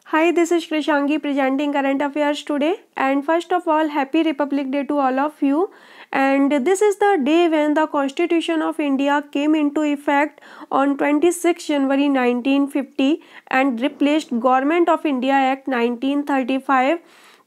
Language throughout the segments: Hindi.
Hi, this is Krishangi presenting current affairs today. And first of all, happy Republic Day to all of you. And this is the day when the Constitution of India came into effect on 26 January 1950 and replaced Government of India Act 1935.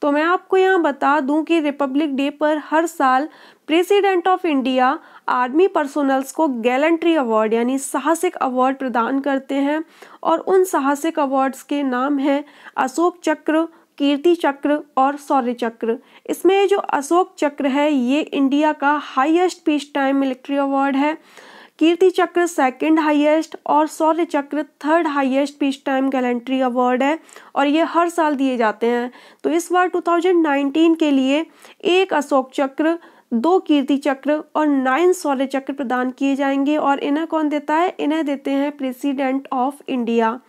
तो मैं आपको यहाँ बता दूं कि रिपब्लिक डे पर हर साल president of India army personnels को गैलेंट्री अवार्ड यानी साहसिक अवार्ड प्रदान करते हैं और उन साहसिक अवार्ड्स के नाम हैं अशोक चक्र, कीर्ति चक्र और शौर्य चक्र। इसमें जो अशोक चक्र है ये इंडिया का highest peace time military award है, कीर्ति चक्र सेकंड हाईएस्ट और शौर्य चक्र third highest peace time gallantry award है और ये हर साल दिए जाते हैं। तो इस बार 2019 के लिए एक अशोक चक्र, 2 कीर्ति चक्र और 9 शौर्य चक्र प्रदान किए जाएंगे और इन्हें कौन देता है? इन्हें देते हैं प्रेसिडेंट ऑफ इंडिया।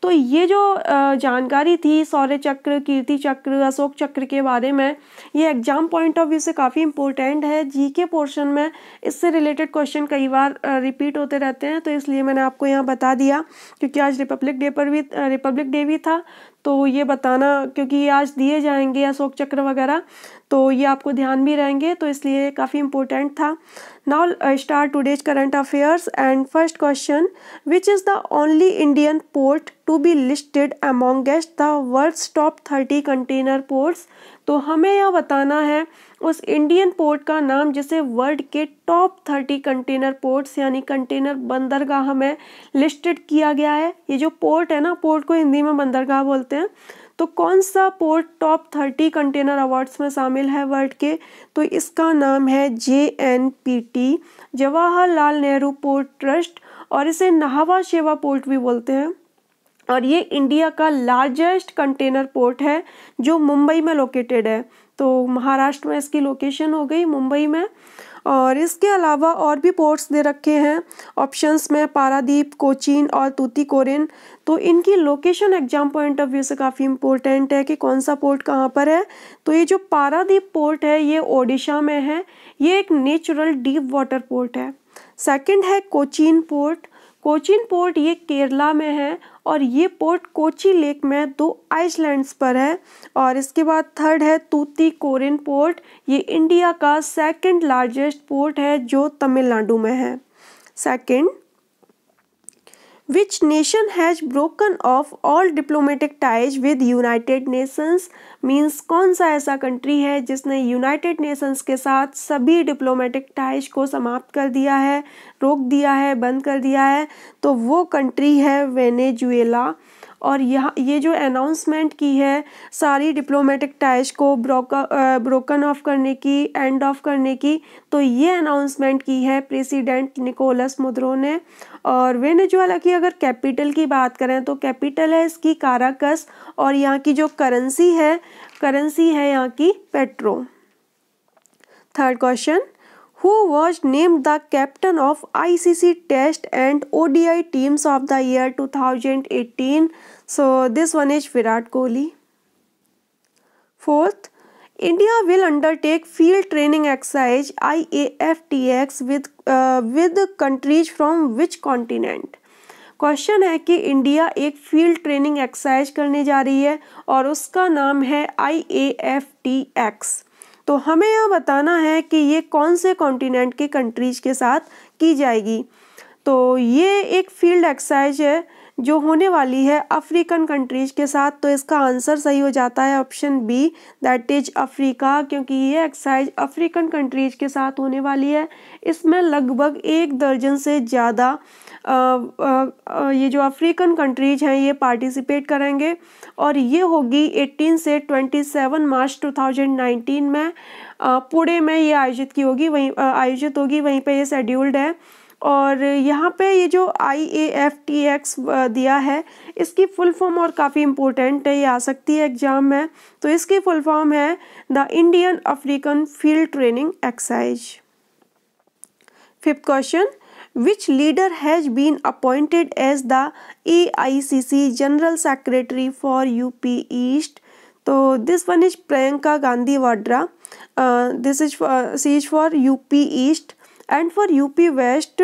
तो ये जो जानकारी थी शौर्य चक्र, कीर्ति चक्र, अशोक चक्र के बारे में, ये एग्जाम पॉइंट ऑफ व्यू से काफ़ी इंपॉर्टेंट है। जीके पोर्शन में इससे रिलेटेड क्वेश्चन कई बार रिपीट होते रहते हैं, तो इसलिए मैंने आपको यहाँ बता दिया क्योंकि आज रिपब्लिक डे भी था। तो ये बताना, क्योंकि ये आज दिए जाएंगे अशोक चक्र वगैरह, तो ये आपको ध्यान भी रहेंगे, तो इसलिए काफ़ी इम्पोर्टेंट था। Now start today's current affairs and first question, which is the only Indian port to be listed amongest the world's top 30 container ports. तो हमें यह बताना है उस इंडियन पोर्ट का नाम जिसे वर्ल्ड के टॉप 30 कंटेनर पोर्ट्स यानी कंटेनर बंदरगाह में लिस्टेड किया गया है। ये जो पोर्ट है ना, पोर्ट को हिंदी में बंदरगाह बोलते हैं। तो कौन सा पोर्ट टॉप 30 कंटेनर अवार्ड्स में शामिल है वर्ल्ड के? तो इसका नाम है JNPT, Jawaharlal Nehru port trust, और इसे नाहवा शेवा पोर्ट भी बोलते हैं। और ये इंडिया का लार्जेस्ट कंटेनर पोर्ट है जो मुंबई में लोकेटेड है। तो महाराष्ट्र में इसकी लोकेशन हो गई, मुंबई में। और इसके अलावा और भी पोर्ट्स दे रखे हैं ऑप्शंस में, पारादीप, कोचीन और तूतीकोरिन। तो इनकी location exam point of view से काफ़ी इंपॉर्टेंट है कि कौन सा पोर्ट कहाँ पर है। तो ये जो पारादीप पोर्ट है ये ओडिशा में है, ये एक नेचुरल डीप वाटर पोर्ट है। सेकंड है कोचीन पोर्ट। कोचीन पोर्ट ये केरला में है और ये पोर्ट कोची लेक में 2 आइलैंड्स पर है। और इसके बाद थर्ड है तूतीकोरिन पोर्ट, ये इंडिया का सेकंड लार्जेस्ट पोर्ट है जो तमिलनाडु में है। Second, which nation has broken of all diplomatic ties with United Nations, means कौन सा ऐसा कंट्री है जिसने यूनाइटेड नेशंस के साथ सभी डिप्लोमेटिक टाइज को समाप्त कर दिया है, रोक दिया है, बंद कर दिया है? तो वो कंट्री है वेनेजुएला। और यहाँ ये जो अनाउंसमेंट की है सारी डिप्लोमेटिक टाइज को ब्रोकन ऑफ करने की, एंड ऑफ करने की, तो ये अनाउंसमेंट की है प्रेसिडेंट निकोलस मदुरो ने। और वेनेजुएला की अगर कैपिटल की बात करें तो कैपिटल है इसकी काराकस और यहाँ की जो करेंसी है यहाँ की petro. Third question, who was named the captain of ICC Test and ODI teams of the year 2018? So this one is Virat Kohli. Fourth, India will undertake field training exercise IAFTX with countries from which continent? Question है कि इंडिया एक फील्ड ट्रेनिंग एक्सरसाइज करने जा रही है और उसका नाम है IAFTX। तो हमें यह बताना है कि ये कौन से कॉन्टिनेंट के कंट्रीज के साथ की जाएगी। तो ये एक फील्ड एक्सरसाइज है जो होने वाली है अफ्रीकन कंट्रीज के साथ। तो इसका आंसर सही हो जाता है option B, that is Africa, क्योंकि ये एक्सरसाइज अफ्रीकन कंट्रीज के साथ होने वाली है। इसमें लगभग 1 दर्जन से ज़्यादा ये जो अफ्रीकन कंट्रीज हैं ये पार्टिसिपेट करेंगे और ये होगी 18 से 27 मार्च 2019 में पुणे में ये आयोजित होगी, वहीं पे ये शेड्यूल्ड है। और यहाँ पे ये जो IAFTX दिया है इसकी फुल फॉर्म और काफ़ी इम्पोर्टेंट है, ये आ सकती है एग्जाम में। तो इसकी फुल फॉर्म है the Indian African field training exercise. Fifth question, which leader has been appointed as the AICC General Secretary for UP East? तो this one is Priyanka Gandhi Vadra. She is for UP East and for UP West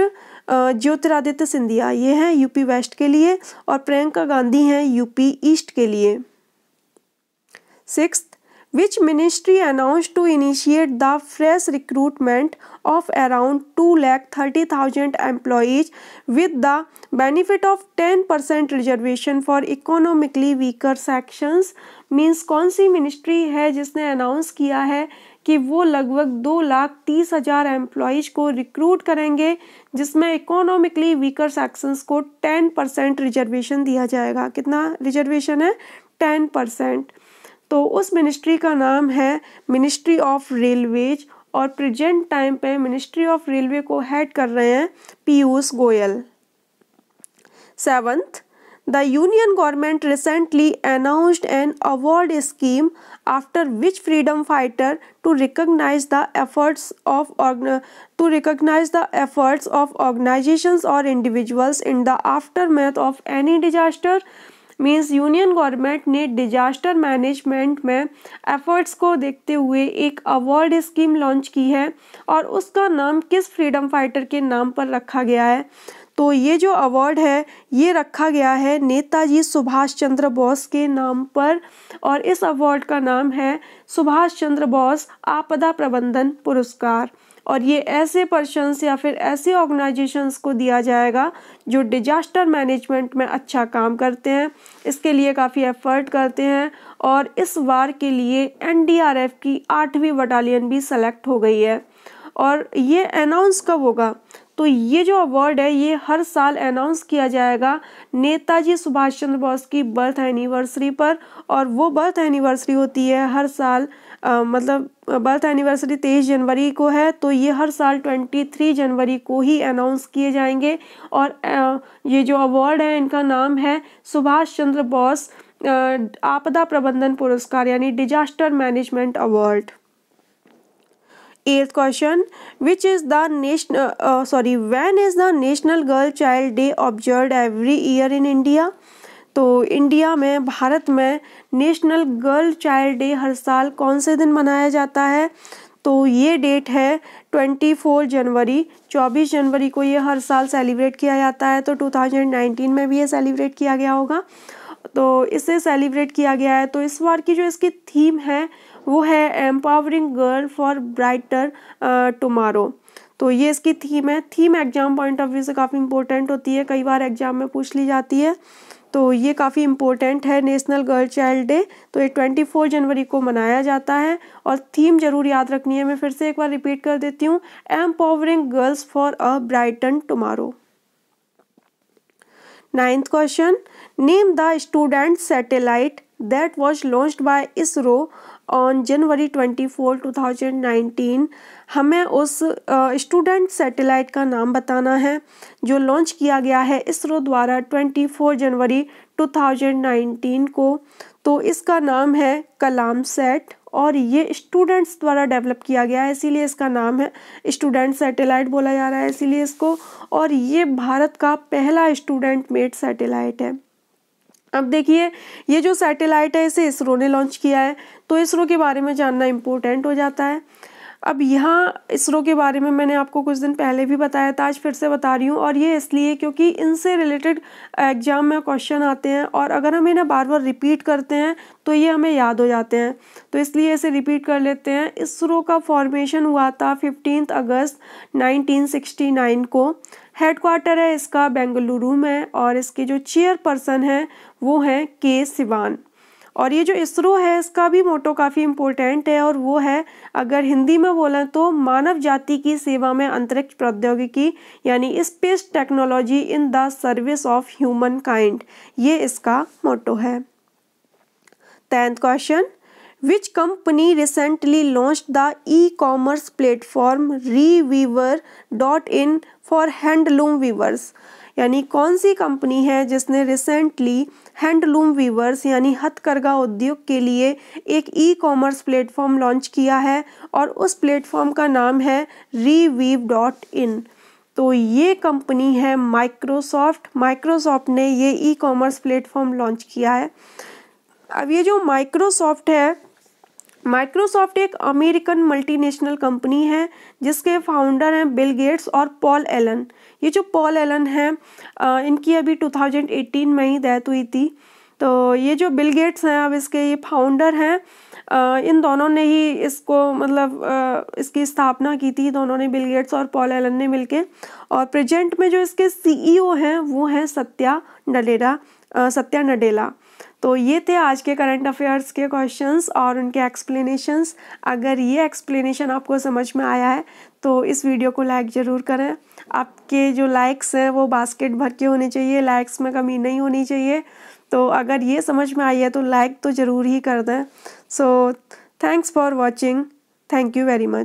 Jyotiraditya Scindia, ये हैं यूपी वेस्ट के लिए और प्रियंका गांधी हैं यूपी ईस्ट के लिए। Sixth, which ministry announced to initiate the fresh recruitment of around 2,30,000 employees with the benefit of 10% reservation for economically weaker sections? Means कौन सी मिनिस्ट्री है जिसने अनाउंस किया है कि वो लगभग 2,30,000 एम्प्लॉयज़ को रिक्रूट करेंगे जिसमें इकोनॉमिकली वीकर सेक्शंस को 10% रिजर्वेशन दिया जाएगा। कितना रिजर्वेशन है? 10%। तो उस मिनिस्ट्री का नाम है मिनिस्ट्री ऑफ रेलवेज और प्रेजेंट टाइम पे मिनिस्ट्री ऑफ रेलवे को हेड कर रहे हैं Piyush Goyal. Seventh, the union government recently announced an award scheme after which freedom fighter to recognise the efforts of organisations और individuals in the aftermath of any disaster. Means union government ने डिजास्टर मैनेजमेंट में एफर्ट्स को देखते हुए एक अवार्ड स्कीम लॉन्च की है और उसका नाम किस फ्रीडम फाइटर के नाम पर रखा गया है? तो ये जो अवार्ड है ये रखा गया है नेताजी सुभाष चंद्र बोस के नाम पर और इस अवार्ड का नाम है सुभाष चंद्र बोस आपदा प्रबंधन पुरस्कार। और ये ऐसे पर्सन्स या फिर ऐसे ऑर्गेनाइजेशंस को दिया जाएगा जो डिजास्टर मैनेजमेंट में अच्छा काम करते हैं, इसके लिए काफ़ी एफर्ट करते हैं और इस बार के लिए एनडीआरएफ की 8वीं बटालियन भी सेलेक्ट हो गई है। और ये अनाउंस कब होगा? तो ये जो अवार्ड है ये हर साल अनाउंस किया जाएगा नेताजी सुभाष चंद्र बोस की बर्थ एनिवर्सरी पर और वो बर्थ एनिवर्सरी होती है हर साल मतलब बर्थ एनिवर्सरी 23 जनवरी को है तो ये हर साल 23 जनवरी को ही अनाउंस किए जाएंगे। और ये जो अवार्ड है इनका नाम है सुभाष चंद्र बोस आपदा प्रबंधन पुरस्कार यानी disaster management award. 8th question, when is the National Girl Child Day observed every year in India? तो इंडिया में भारत में नेशनल गर्ल चाइल्ड डे हर साल कौन से दिन मनाया जाता है? तो ये डेट है 24 जनवरी। 24 जनवरी को ये हर साल सेलिब्रेट किया जाता है। तो 2019 में भी ये सेलिब्रेट किया गया होगा, तो इसे सेलिब्रेट किया गया है। तो इस बार की जो इसकी थीम है वो है empowering girl for brighter tomorrow. तो ये इसकी थीम है। Theme exam point of view से काफ़ी इंपॉर्टेंट होती है, कई बार एग्जाम में पूछ ली जाती है, तो ये काफ़ी इम्पोर्टेंट है नेशनल गर्ल चाइल्ड डे। तो ये 24 जनवरी को मनाया जाता है और थीम जरूर याद रखनी है। मैं फिर से एक बार रिपीट कर देती हूँ, empowering girls for a brighten tomorrow. 9th question, name the student satellite that was launched by ISRO on January 24, 2019। हमें उस स्टूडेंट सैटेलाइट का नाम बताना है जो लॉन्च किया गया है इसरो द्वारा 24 जनवरी 2019 को। तो इसका नाम है कलाम सैट और ये स्टूडेंट्स द्वारा डेवलप किया गया है, इसीलिए इसका नाम है स्टूडेंट सैटेलाइट बोला जा रहा है इसीलिए इसको। और ये भारत का पहला स्टूडेंट मेड सैटेलाइट है। अब देखिए ये जो सैटेलाइट है इसे इसरो ने लॉन्च किया है, तो इसरो के बारे में जानना इम्पोर्टेंट हो जाता है। अब यहाँ इसरो के बारे में मैंने आपको कुछ दिन पहले भी बताया था, आज फिर से बता रही हूँ, और ये इसलिए क्योंकि इनसे रिलेटेड एग्जाम में क्वेश्चन आते हैं और अगर हम इन्हें बार बार रिपीट करते हैं तो ये हमें याद हो जाते हैं, तो इसलिए इसे रिपीट कर लेते हैं। इसरो का फॉर्मेशन हुआ था 15 अगस्त 1969 को। हेडक्वार्टर है इसका बेंगलुरु में और इसके जो चेयरपर्सन हैं वो हैं के सिवान। और ये जो इसरो है इसका भी मोटो काफ़ी इम्पोर्टेंट है और वो है, अगर हिंदी में बोलें तो मानव जाति की सेवा में अंतरिक्ष प्रौद्योगिकी यानी space technology in the service of humankind, ये इसका मोटो है। 10th question, Which company recently launched the e-commerce platform reweaver.in for handloom weavers? यानी कौन सी कंपनी है जिसने रिसेंटली हैंडलूम वीवर्स यानी हथकरघा उद्योग के लिए एक ई-कॉमर्स प्लेटफॉर्म लॉन्च किया है और उस प्लेटफॉर्म का नाम है reweave.in। तो ये कंपनी है माइक्रोसॉफ्ट ने ये ई-कॉमर्स प्लेटफॉर्म लॉन्च किया है। अब ये जो माइक्रोसॉफ्ट एक अमेरिकन मल्टीनेशनल कंपनी है जिसके फाउंडर हैं बिल गेट्स और पॉल एलन। ये जो पॉल एलन हैं इनकी अभी 2018 में ही डेथ हुई थी। तो ये जो बिल गेट्स हैं, अब इसके ये फाउंडर हैं, इन दोनों ने ही इसको मतलब इसकी स्थापना की थी, दोनों ने, बिल गेट्स और पॉल एलन ने मिलके। और प्रेजेंट में जो इसके सीईओ हैं वो हैं सत्या नडेला। तो ये थे आज के करंट अफेयर्स के क्वेश्चंस और उनके एक्सप्लेनेशंस। अगर ये एक्सप्लेनेशन आपको समझ में आया है तो इस वीडियो को लाइक ज़रूर करें। आपके जो लाइक्स हैं वो बास्केट भर के होने चाहिए, लाइक्स में कमी नहीं होनी चाहिए। तो अगर ये समझ में आई है तो लाइक तो ज़रूर ही कर दें। So thanks for watching, thank you very much.